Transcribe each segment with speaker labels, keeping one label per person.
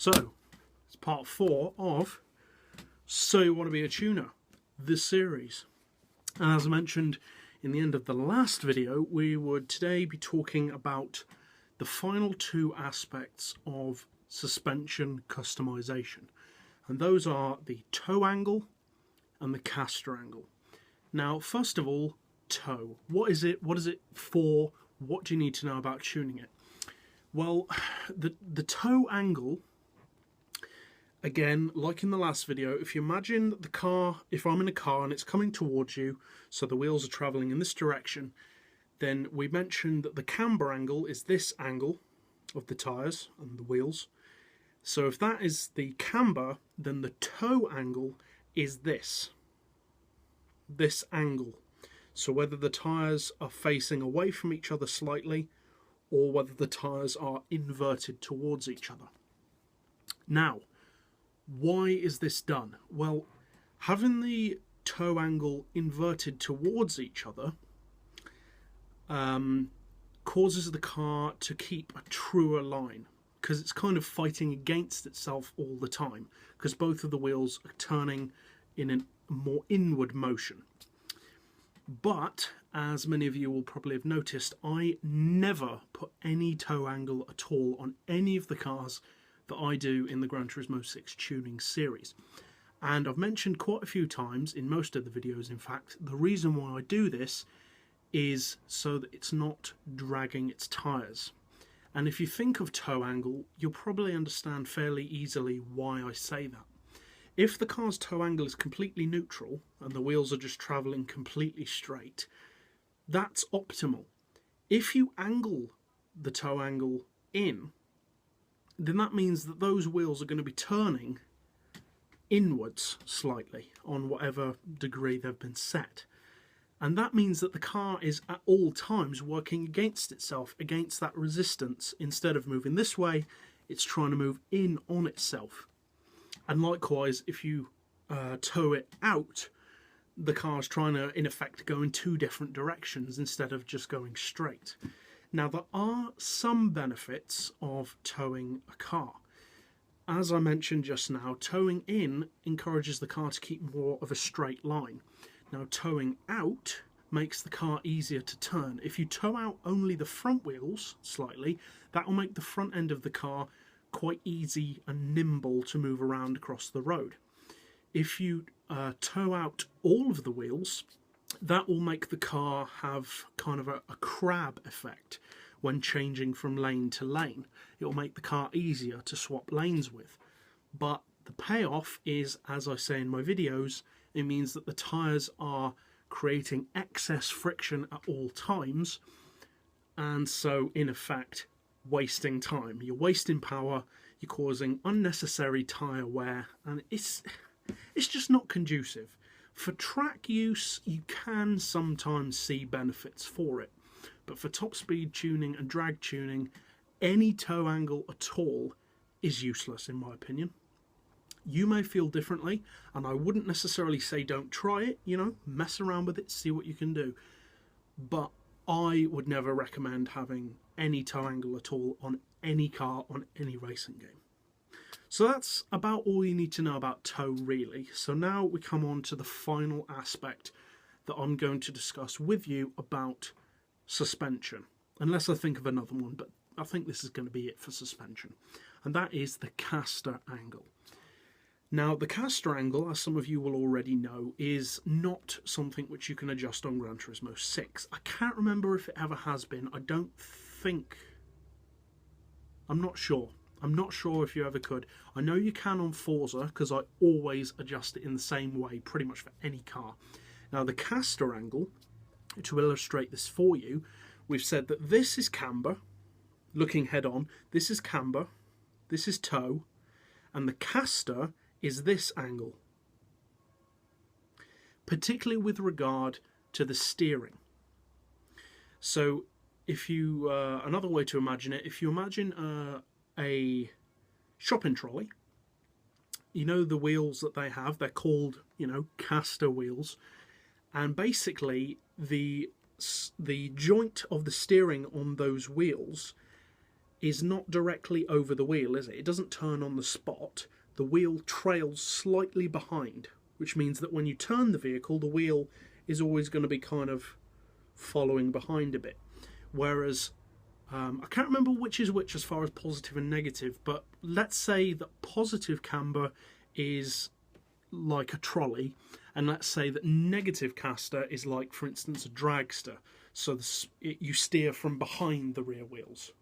Speaker 1: So, it's part 4 of So You Want to Be a Tuner, this series. And as I mentioned in the end of the last video, we would today be talking about the final 2 aspects of suspension customization. And those are the toe angle and the caster angle. Now, first of all, toe. What is it? What is it for? What do you need to know about tuning it? Well, the toe angle, again, like in the last video, if you imagine the car, if I'm in a car and it's coming towards you, so the wheels are travelling in this direction, then we mentioned that the camber angle is this angle of the tyres and the wheels. So if that is the camber, then the toe angle is this angle. So whether the tyres are facing away from each other slightly, or whether the tyres are inverted towards each other. Now, why is this done? Well, having the toe angle inverted towards each other causes the car to keep a truer line, because it's kind of fighting against itself all the time, because both of the wheels are turning in a more inward motion. But, as many of you will probably have noticed, I never put any toe angle at all on any of the cars that I do in the Gran Turismo 6 tuning series. And I've mentioned quite a few times, in most of the videos in fact, the reason why I do this is so that it's not dragging its tyres. And if you think of toe angle, you'll probably understand fairly easily why I say that. If the car's toe angle is completely neutral and the wheels are just travelling completely straight, that's optimal. If you angle the toe angle in, then that means that those wheels are going to be turning inwards slightly on whatever degree they've been set. And that means that the car is at all times working against itself, against that resistance. Instead of moving this way, it's trying to move in on itself. And likewise, if you toe it out, the car's trying to, in effect, go in 2 different directions instead of just going straight. Now, there are some benefits of towing a car. As I mentioned just now, towing in encourages the car to keep more of a straight line. Now, towing out makes the car easier to turn. If you tow out only the front wheels slightly, that will make the front end of the car quite easy and nimble to move around across the road. If you tow out all of the wheels, that will make the car have kind of a crab effect when changing from lane to lane. It will make the car easier to swap lanes with. But the payoff is, as I say in my videos, it means that the tyres are creating excess friction at all times, and so in effect wasting time. You're wasting power, you're causing unnecessary tyre wear, and it's just not conducive. For track use, you can sometimes see benefits for it, but for top speed tuning and drag tuning, any toe angle at all is useless in my opinion. You may feel differently, and I wouldn't necessarily say don't try it, mess around with it, see what you can do. But I would never recommend having any toe angle at all on any car, on any racing game. So that's about all you need to know about toe, really. So now we come on to the final aspect that I'm going to discuss with you about suspension. Unless I think of another one, but I think this is going to be it for suspension. And that is the caster angle. Now, the caster angle, as some of you will already know, is not something which you can adjust on Gran Turismo 6. I can't remember if it ever has been. I don't think... I'm not sure. I'm not sure if you ever could. I know you can on Forza, because I always adjust it in the same way, pretty much for any car. Now, the caster angle, to illustrate this for you, we've said that this is camber, looking head on. This is camber, this is toe, and the caster is this angle, particularly with regard to the steering. So if you, another way to imagine it, if you imagine a shopping trolley, the wheels that they have, they're called, caster wheels, and basically the joint of the steering on those wheels is not directly over the wheel, is it? It doesn't turn on the spot. The wheel trails slightly behind, which means that when you turn the vehicle, the wheel is always going to be kind of following behind a bit. Whereas, I can't remember which is which as far as positive and negative, but let's say that positive camber is like a trolley, and let's say that negative caster is like, for instance, a dragster. So you steer from behind the rear wheels.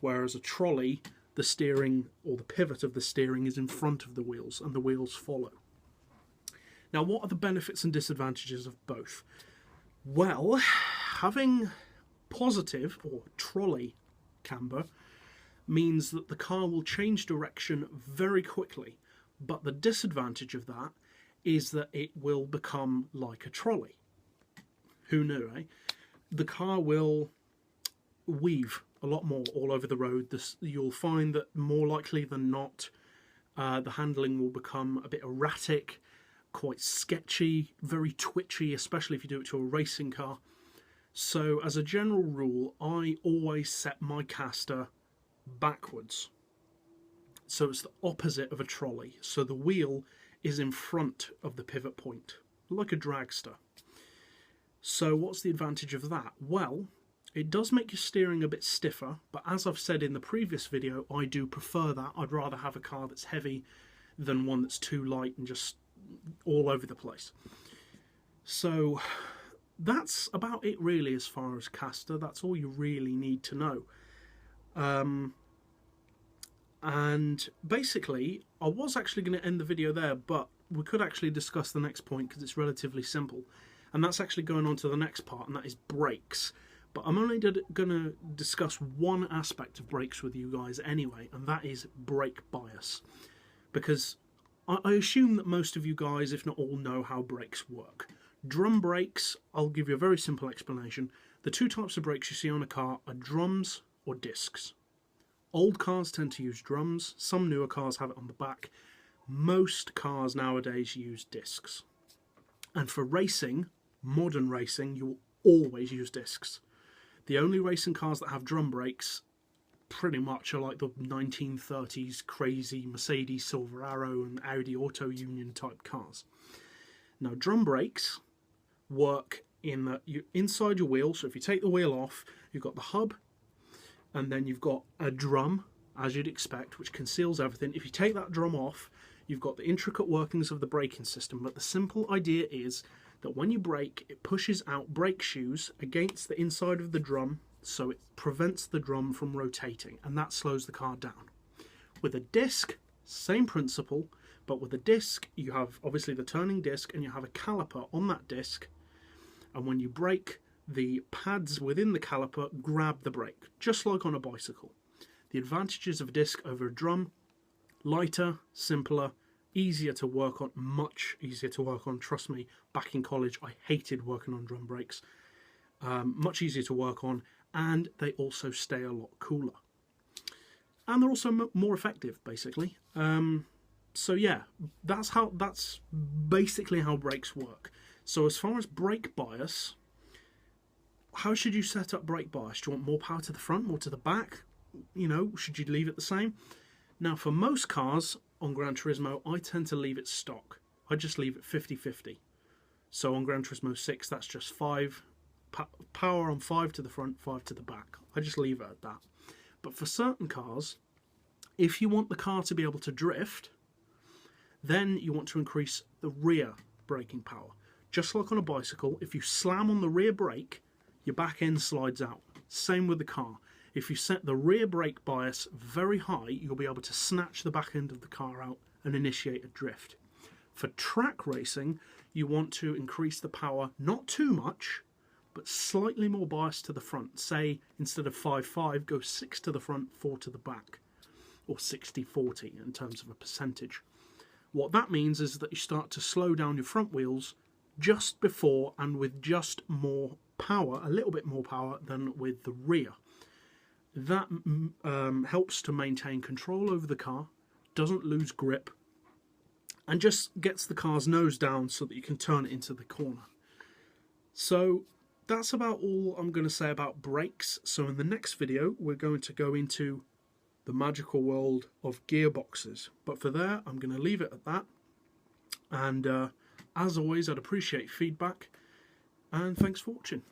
Speaker 1: Whereas a trolley, the steering, or the pivot of the steering, is in front of the wheels, and the wheels follow. Now, what are the benefits and disadvantages of both? Well, having positive, or trolley, camber means that the car will change direction very quickly, but the disadvantage of that is that it will become like a trolley. Who knew, eh? The car will weave a lot more all over the road. You'll find that more likely than not, the handling will become a bit erratic, quite sketchy, very twitchy, especially if you do it to a racing car. So as a general rule, I always set my caster backwards. So it's the opposite of a trolley. So the wheel is in front of the pivot point, like a dragster. So what's the advantage of that? Well, it does make your steering a bit stiffer, but as I've said in the previous video, I do prefer that. I'd rather have a car that's heavy than one that's too light and just all over the place. So that's about it really as far as caster. That's all you really need to know. And basically, I was actually going to end the video there, but we could actually discuss the next point because it's relatively simple. And that's actually going on to the next part, and that is brakes. But I'm only going to discuss one aspect of brakes with you guys anyway, and that is brake bias. Because I assume that most of you guys, if not all, know how brakes work. Drum brakes, I'll give you a very simple explanation. The two types of brakes you see on a car are drums or discs. Old cars tend to use drums, some newer cars have it on the back. Most cars nowadays use discs. And for racing, modern racing, you will always use discs. The only racing cars that have drum brakes pretty much are like the 1930s crazy Mercedes Silver Arrow and Audi Auto Union type cars. Now, drum brakes work in that you inside your wheel. So if you take the wheel off, you've got the hub, and then you've got a drum, as you'd expect, which conceals everything. If you take that drum off, you've got the intricate workings of the braking system. But the simple idea is that when you brake, it pushes out brake shoes against the inside of the drum, so it prevents the drum from rotating, and that slows the car down. With a disc, same principle, but with a disc, you have obviously the turning disc, and you have a caliper on that disc, and when you brake, the pads within the caliper grab the brake, just like on a bicycle. The advantages of a disc over a drum: lighter, simpler, easier to work on, much easier to work on. Trust me, back in college I hated working on drum brakes. Much easier to work on, and they also stay a lot cooler. And they're also more effective, basically. So yeah, that's basically how brakes work. So as far as brake bias, how should you set up brake bias? Do you want more power to the front, more to the back? You know, should you leave it the same? Now, for most cars on Gran Turismo, I tend to leave it stock. I just leave it 50-50. So on Gran Turismo 6, that's just 5 power on 5 to the front, 5 to the back. I just leave it at that. But for certain cars, if you want the car to be able to drift, then you want to increase the rear braking power. Just like on a bicycle, if you slam on the rear brake, your back end slides out. Same with the car. If you set the rear brake bias very high, you'll be able to snatch the back end of the car out and initiate a drift. For track racing, you want to increase the power, not too much, but slightly more biased to the front. Say, instead of 5-5, go 6 to the front, 4 to the back. Or 60-40 in terms of a percentage. What that means is that you start to slow down your front wheels just before and with just more power, a little bit more power than with the rear. That helps to maintain control over the car, doesn't lose grip, and just gets the car's nose down so that you can turn it into the corner. So that's about all I'm going to say about brakes. So in the next video, we're going to go into the magical world of gearboxes. But for there, I'm going to leave it at that. And as always, I'd appreciate feedback, and thanks for watching.